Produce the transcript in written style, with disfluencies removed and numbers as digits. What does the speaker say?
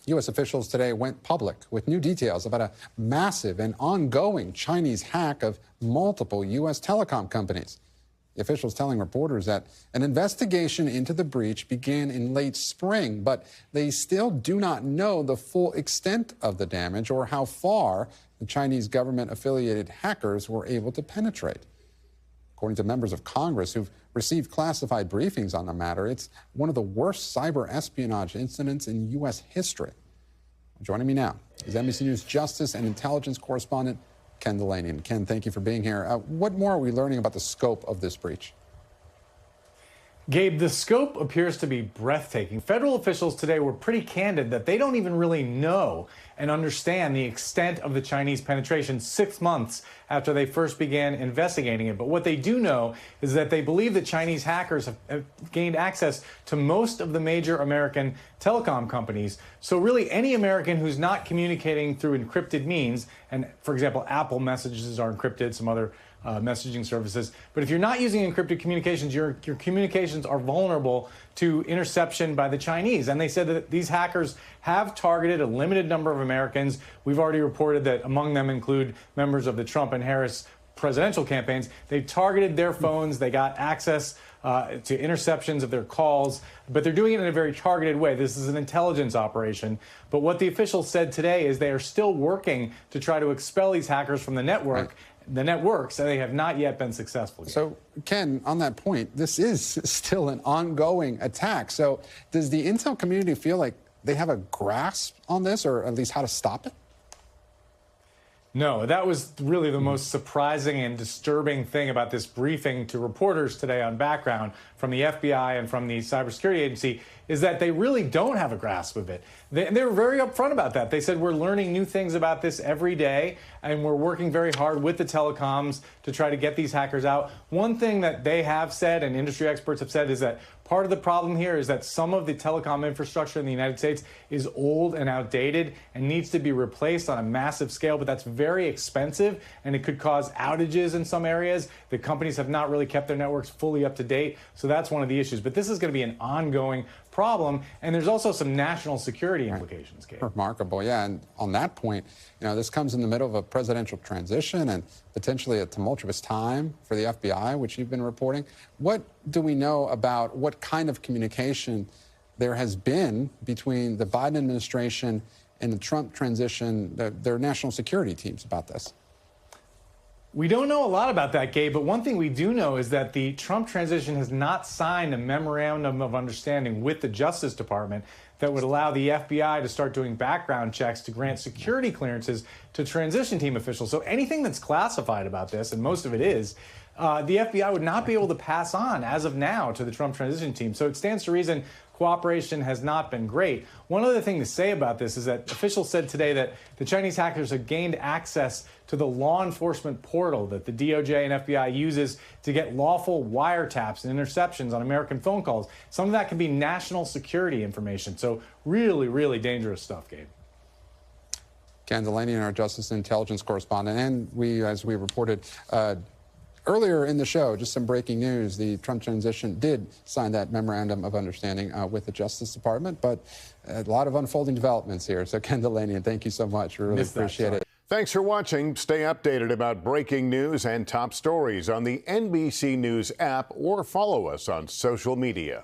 U.S. officials today went public with new details about a massive and ongoing Chinese hack of multiple U.S. telecom companies. The officials telling reporters that an investigation into the breach began in late spring, but they still do not know the full extent of the damage or how far the Chinese government-affiliated hackers were able to penetrate. According to members of Congress who've received classified briefings on the matter, it's one of the worst cyber espionage incidents in U.S. history. Joining me now is NBC News Justice and Intelligence Correspondent Ken Dilanian. Ken, thank you for being here. What more are we learning about the scope of this breach? Gabe, the scope appears to be breathtaking. Federal officials today were pretty candid that they don't even really know and understand the extent of the Chinese penetration 6 months after they first began investigating it. But what they do know is that they believe that Chinese hackers have gained access to most of the major American telecom companies. So really any American who's not communicating through encrypted means, and for example, Apple messages are encrypted, some other messaging services. But if you're not using encrypted communications, your communications are vulnerable to interception by the Chinese. And they said that these hackers have targeted a limited number of Americans. We've already reported that among them include members of the Trump and Harris presidential campaigns. They've targeted their phones. They got access to interceptions of their calls, but they're doing it in a very targeted way. This is an intelligence operation. But what the officials said today is they are still working to try to expel these hackers from the network. Right. The networks, and they have not yet been successful yet. So, Ken, on that point, this is still an ongoing attack. So does the intel community feel like they have a grasp on this, or at least how to stop it? No, that was really the most surprising and disturbing thing about this briefing to reporters today on background from the FBI and from the cybersecurity agency is that they really don't have a grasp of it. They were very upfront about that. They said, we're learning new things about this every day, and we're working very hard with the telecoms to try to get these hackers out. One thing that they have said, and industry experts have said, is that part of the problem here is that some of the telecom infrastructure in the United States is old and outdated and needs to be replaced on a massive scale, but that's very expensive, and it could cause outages in some areas. The companies have not really kept their networks fully up to date, so that's one of the issues. But this is going to be an ongoing problem, and there's also some national security implications, Gabe. Remarkable, yeah. And on that point, this comes in the middle of a presidential transition and potentially a tumultuous time for the FBI, which you've been reporting. What do we know about what kind of communication there has been between the Biden administration and the Trump transition, their national security teams about this? We don't know a lot about that, Gabe, but one thing we do know is that the Trump transition has not signed a memorandum of understanding with the Justice Department that would allow the FBI to start doing background checks to grant security clearances to transition team officials. So anything that's classified about this, and most of it is, the FBI would not be able to pass on as of now to the Trump transition team. So it stands to reason cooperation has not been great. One other thing to say about this is that officials said today that the Chinese hackers have gained access to the law enforcement portal that the DOJ and FBI uses to get lawful wiretaps and interceptions on American phone calls. Some of that can be national security information. So really, really dangerous stuff, Gabe. Ken Dilanian, our Justice and Intelligence Correspondent, and as we reported earlier in the show, just some breaking news. The Trump transition did sign that memorandum of understanding with the Justice Department, but a lot of unfolding developments here. So Ken Dilanian, thank you so much. We really appreciate it. Thanks for watching. Stay updated about breaking news and top stories on the NBC News app or follow us on social media.